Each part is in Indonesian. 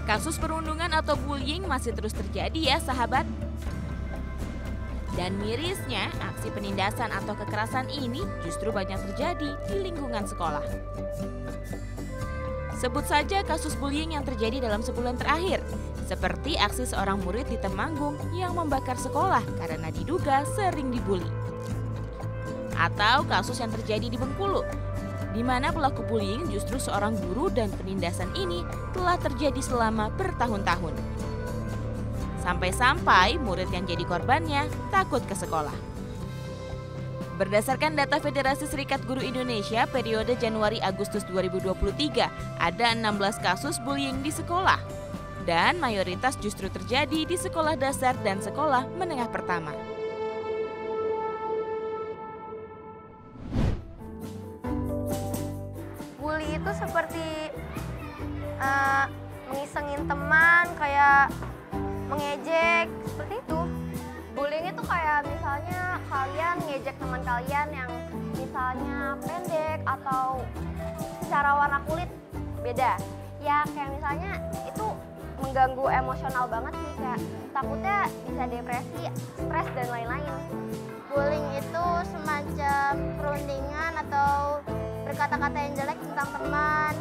Kasus perundungan atau bullying masih terus terjadi ya sahabat. Dan mirisnya, aksi penindasan atau kekerasan ini justru banyak terjadi di lingkungan sekolah. Sebut saja kasus bullying yang terjadi dalam sebulan terakhir, seperti aksi seorang murid di Temanggung yang membakar sekolah karena diduga sering dibully. Atau kasus yang terjadi di Bengkulu, di mana pelaku bullying justru seorang guru dan penindasan ini telah terjadi selama bertahun-tahun. Sampai-sampai murid yang jadi korbannya takut ke sekolah. Berdasarkan data Federasi Serikat Guru Indonesia periode Januari-Agustus 2023, ada 16 kasus bullying di sekolah. Dan mayoritas justru terjadi di sekolah dasar dan sekolah menengah pertama. Bully itu seperti mengisengin teman, kayak mengejek, seperti itu. Bullying itu kayak misalnya kalian ngejek teman kalian yang misalnya pendek atau secara warna kulit beda. Ya kayak misalnya itu mengganggu emosional banget sih, kayak takutnya bisa depresi, stres dan lain-lain. Bullying itu semacam perundingan atau berkata-kata yang jelek tentang teman,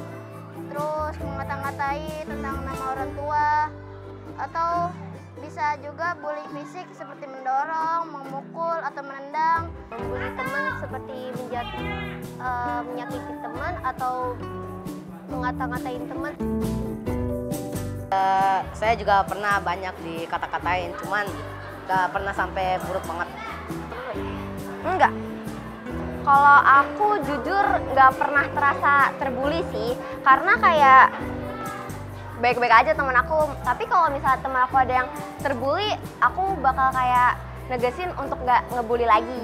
terus mengata-ngatai tentang nama orang tua, atau bisa juga bullying fisik seperti mendorong, memukul, atau menendang. Membuli teman seperti menyakiti teman atau mengata-ngatain teman. Saya juga pernah banyak dikata-katain, cuman gak pernah sampai buruk banget. Enggak. Kalau aku jujur nggak pernah terasa terbuli sih, karena kayak baik-baik aja teman aku. Tapi kalau misalnya teman aku ada yang terbuli, aku bakal kayak negesin untuk nggak ngebully lagi.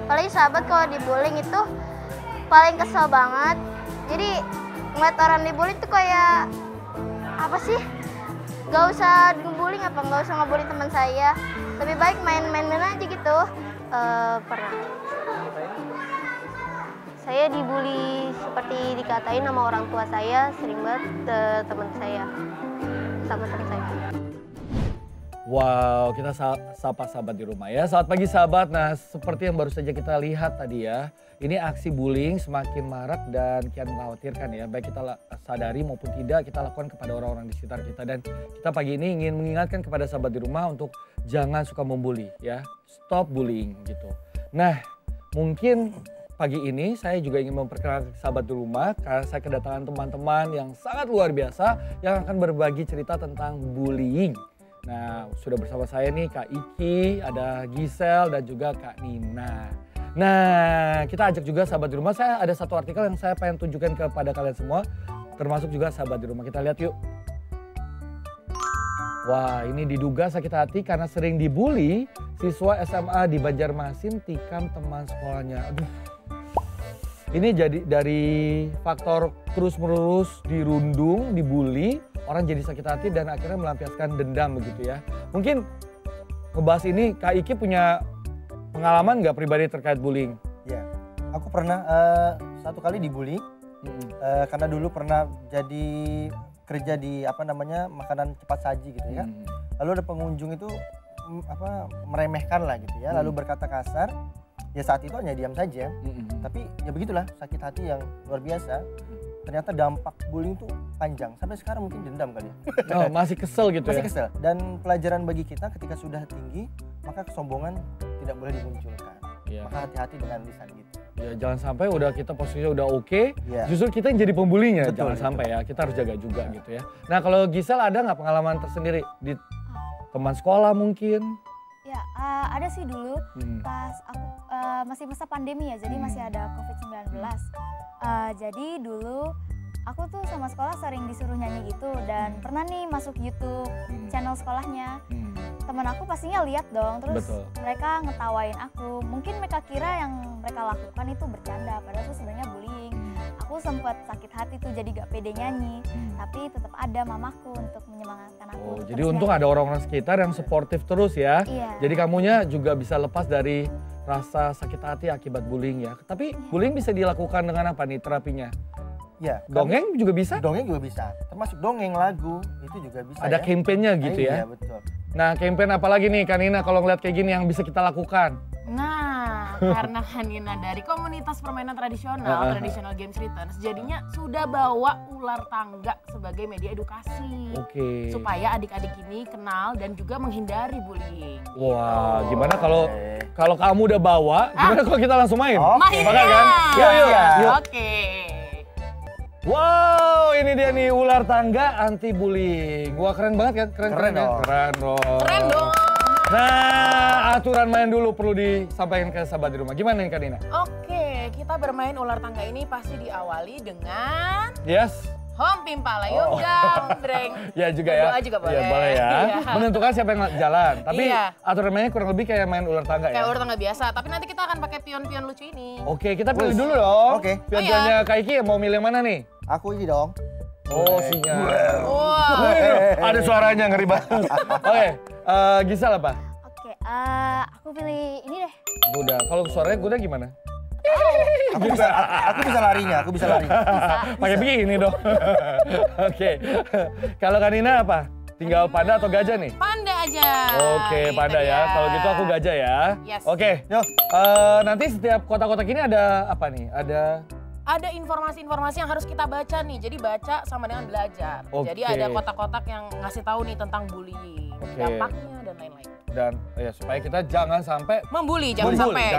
Apalagi sahabat kalau dibullying itu paling kesel banget. Jadi ngeliat orang dibully tuh kayak apa sih? Gak usah ngebully, nggak usah ngebully teman saya. Lebih baik main-main aja gitu. Pernah. Saya dibully seperti dikatain sama orang tua saya, sering banget teman saya, sama teman saya. Wow, kita sapa sahabat di rumah ya. Selamat pagi sahabat. Nah, seperti yang baru saja kita lihat tadi ya, ini aksi bullying semakin marak dan kian mengkhawatirkan ya. Baik kita sadari maupun tidak, kita lakukan kepada orang-orang di sekitar kita. Dan kita pagi ini ingin mengingatkan kepada sahabat di rumah untuk jangan suka membuli ya. Stop bullying gitu. Nah, mungkin pagi ini saya juga ingin memperkenalkan sahabat di rumah karena saya kedatangan teman-teman yang sangat luar biasa yang akan berbagi cerita tentang bullying. Nah, sudah bersama saya nih Kak Iki, ada Gisel dan juga Kak Nina. Nah, kita ajak juga sahabat di rumah. Saya ada satu artikel yang saya pengen tunjukkan kepada kalian semua, termasuk juga sahabat di rumah. Kita lihat yuk. Wah, ini diduga sakit hati karena sering dibully, siswa SMA di Banjarmasin tikam teman sekolahnya. Aduh. Ini jadi dari faktor terus-menerus dirundung, dibully, orang jadi sakit hati dan akhirnya melampiaskan dendam begitu ya. Mungkin ngebahas ini Kak Iki punya pengalaman nggak pribadi terkait bullying? Ya, aku pernah satu kali dibully karena dulu pernah jadi kerja di makanan cepat saji gitu ya. Lalu ada pengunjung itu meremehkan lah gitu ya, lalu berkata kasar. Ya saat itu hanya diam saja, tapi ya begitulah sakit hati yang luar biasa. Ternyata dampak bullying itu panjang, sampai sekarang mungkin dendam kali ya. Oh, masih kesel gitu masih ya? Kesel. Dan pelajaran bagi kita ketika sudah tinggi, maka kesombongan tidak boleh dimunculkan. Ya. Maka hati-hati dengan lisan gitu. Ya jangan sampai udah kita posisinya udah oke, Ya. justru kita yang jadi pembulinya. Betul, Jangan sampai ya, kita harus jaga juga gitu ya. Nah kalau Gisel ada nggak pengalaman tersendiri di teman sekolah mungkin? Ya, ada sih dulu pas aku masih masa pandemi ya, jadi masih ada COVID-19. Jadi dulu aku tuh sama sekolah sering disuruh nyanyi gitu dan pernah nih masuk YouTube channel sekolahnya. Teman aku pastinya lihat dong, terus Betul. mereka ngetawain aku. Mungkin mereka kira yang mereka lakukan itu bercanda, padahal itu sebenarnya bullying. Aku sempat sakit hati tuh jadi gak pede nyanyi, tapi tetap ada mamaku untuk menyemangatkan aku. Oh, untuk jadi terus untung nyanyi. ada orang-orang sekitar yang suportif terus ya. Iya. Jadi kamunya juga bisa lepas dari rasa sakit hati akibat bullying ya. Tapi bullying bisa dilakukan dengan apa nih terapinya? Ya, Dongeng juga bisa? Dongeng juga bisa. Termasuk dongeng lagu itu juga bisa. Ada campaign-nya gitu ya? Iya, betul. Nah, campaign apa lagi nih Kanina kalau ngeliat kayak gini yang bisa kita lakukan? Nah, karena Kanina dari komunitas permainan tradisional Games Returns, jadinya sudah bawa ular tangga sebagai media edukasi. Oke. Supaya adik-adik ini kenal dan juga menghindari bullying. Wah, gimana kalau kamu udah bawa, gimana kalau kita langsung main? Oke. Sepakat kan? Yuk. Oke. Wow, ini dia nih ular tangga anti bullying. Wah, keren banget kan? Keren ya? dong. Keren dong. Nah, aturan main dulu perlu disampaikan ke sahabat di rumah. Gimana nih Kak Dina? Oke, kita bermain ular tangga ini pasti diawali dengan Yes. Hom Pimpala Yung Gambreng. Ya juga ya. Berdoa juga boleh. Ya, boleh ya. Iya. Menentukan siapa yang jalan. Tapi Iya. aturan mainnya kurang lebih kayak main ular tangga ya. Kayak ular tangga biasa, tapi nanti kita akan pakai pion-pion lucu ini. Oke, kita pilih dulu dong. Oke. Pion-pionnya Kak Iki mau milih yang mana nih? Aku ini dong. Oh, sinyal. Wow. Ada suaranya ngeri banget. Oke, Gisel apa? Oke, aku pilih ini deh. Guda. Kalau suaranya Guda gimana? Aku bisa larinya. Pakai begini dong. Oke. Kalau Kanina apa? Tinggal panda atau gajah nih? Panda aja. Oke, Itu panda ya. dia. Kalau gitu aku gajah ya. Yes. Oke. Yuk. Nanti setiap kotak-kotak ini ada apa nih? Ada informasi-informasi yang harus kita baca nih. Jadi baca sama dengan belajar. Oke. Jadi ada kotak-kotak yang ngasih tahu nih tentang bullying, Oke. dampaknya dan lain-lain. Dan ya supaya kita jangan sampai Membuli, jangan membuli. sampai. Ya.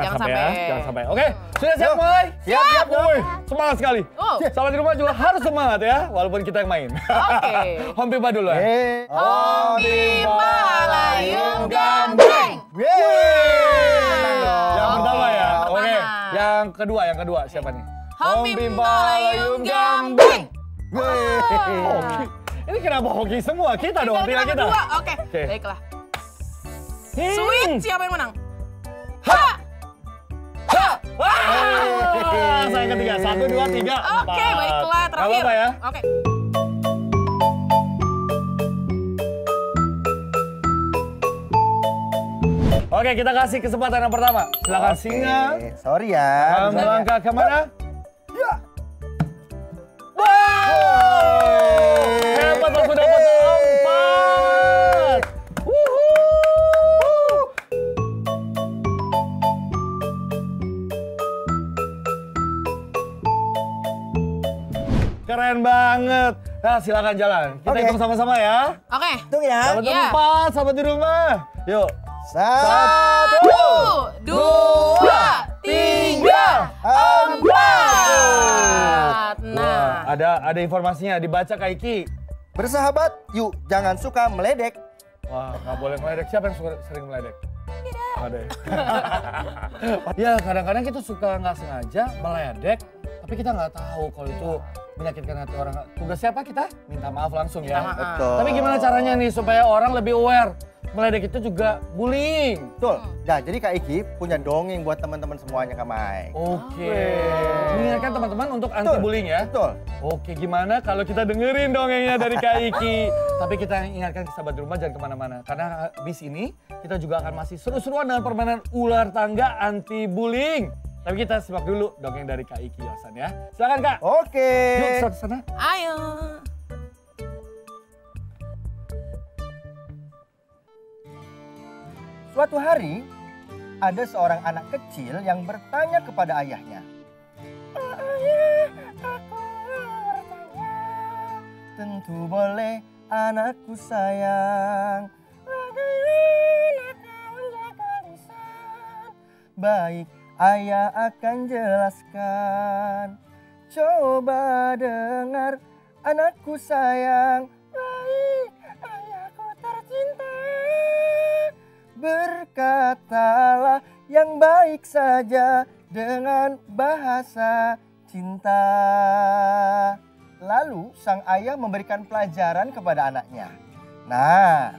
Jangan sampai. Oke, sudah siap mulai? Siap. Woi, semangat sekali. Oh. Sahabat di rumah juga harus semangat ya, walaupun kita yang main. Oke. Hom Pimpa dulu ya. Hom Pimpala Yung Gambreng. Yang pertama ya. Yang Oke. pertama. Yang kedua siapa nih? Hom Pimpala Yung Gambreng. Hoki. Ini kenapa hoki semua? Kita dong, tinggal kita. Berdua. Oke, Oke. baiklah. Sweet, siapa yang menang? Saya ketiga, 1, 2, 3, 4. Oke, baiklah, Gak terakhir. apa-apa ya. Oke. Oke, kita kasih kesempatan yang pertama. Silakan singa. Sorry ya. Akan melangkah ke mana? Ya. Hebat, langsung dapat 4. Keren banget. Nah, silakan jalan. Kita Oke. hitung sama-sama ya. Oke. Hitung ya. Dapat Iya. 4, sahabat di rumah. Yuk. 1, 2, 3, 4. Nah, Ada informasinya, dibaca Kak Iki. bersahabat, yuk jangan suka meledek. Wah, nggak boleh meledek. Siapa yang sering meledek? Tidak. Ada ya? Ya, kadang-kadang kita suka nggak sengaja meledek, tapi kita nggak tahu kalau itu menyakitkan hati orang. Tugas siapa kita? Minta maaf langsung ya. Minta maaf. Betul. Tapi gimana caranya nih supaya orang lebih aware? Meledek itu juga bullying. Betul. Nah, jadi Kak Iki punya dongeng buat teman-teman semuanya, Kak Mai. Oke. Mengingatkan teman-teman untuk anti bullying ya. Betul. Oke, gimana kalau kita dengerin dongengnya dari Kak Iki? Tapi kita ingatkan ke sahabat di rumah jangan kemana-mana. Karena habis ini kita juga akan masih seru-seruan dengan permainan ular tangga anti bullying. Tapi kita simak dulu dongeng dari Kak Iki Yosan ya. Silakan Kak. Oke. Yuk ke sana. ayo. Suatu hari, ada seorang anak kecil yang bertanya kepada ayahnya. Ayah, aku bertanya. Tentu boleh, anakku sayang. Bagaimana kau menjaga lisan? Baik, ayah akan jelaskan. Coba dengar, anakku sayang. Baik, ayahku tercinta. Berkatalah yang baik saja dengan bahasa cinta. Lalu sang ayah memberikan pelajaran kepada anaknya. Nah,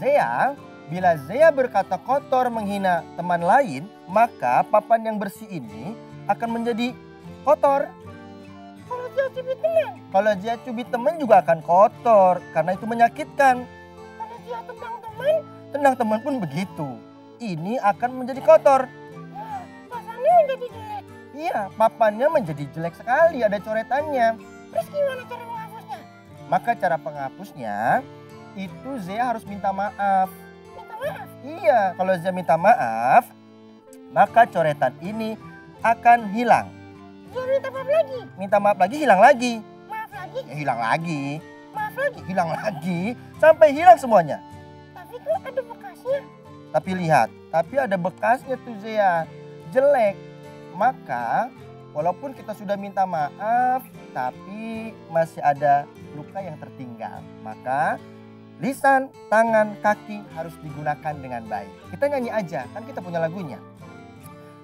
Zea, bila Zea berkata kotor menghina teman lain, maka papan yang bersih ini akan menjadi kotor. Kalau Zea cubit teman juga akan kotor karena itu menyakitkan. Kalau Zea tendang teman pun begitu. Ini akan menjadi kotor. Pasalnya jadi jelek. Iya, papannya menjadi jelek sekali, ada coretannya. Terus gimana cara menghapusnya? Maka cara penghapusnya itu Zea harus minta maaf. Minta maaf? Iya, kalau Zea minta maaf, maka coretan ini akan hilang. Zea minta maaf lagi? Minta maaf lagi, hilang lagi. Maaf lagi? Ya, hilang lagi. Maaf lagi? Hilang lagi. Sampai hilang semuanya. Tapi kok ada bekasnya? Tapi lihat, tapi ada bekasnya tuh Zea. Jelek. Maka walaupun kita sudah minta maaf, tapi masih ada luka yang tertinggal. Maka lisan, tangan, kaki harus digunakan dengan baik. Kita nyanyi aja, kan kita punya lagunya.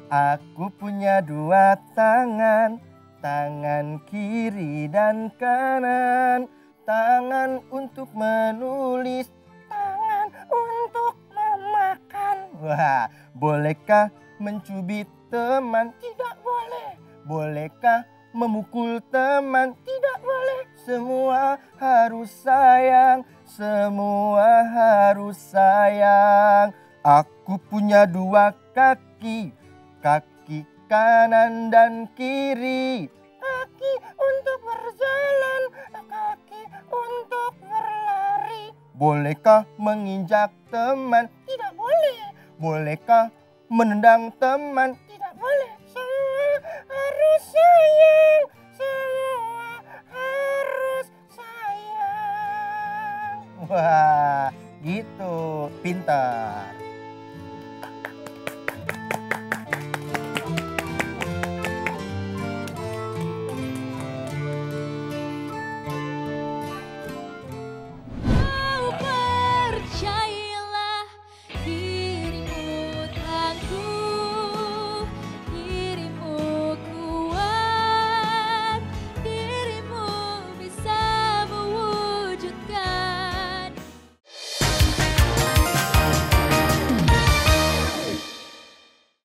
Aku punya dua tangan, tangan kiri dan kanan. Tangan untuk menulis, tangan untuk memakan. Wah, bolehkah mencubit teman? Tidak boleh. Bolehkah memukul teman? Tidak boleh. Semua harus sayang, semua harus sayang. Aku punya dua kaki, kaki kanan dan kiri. Kaki untuk berjalan, kaki untuk berlari. Bolehkah menginjak teman? Tidak boleh. Bolehkah menendang teman? Tidak boleh. Semua harus sayang, semua harus sayang. Wah, gitu, pintar.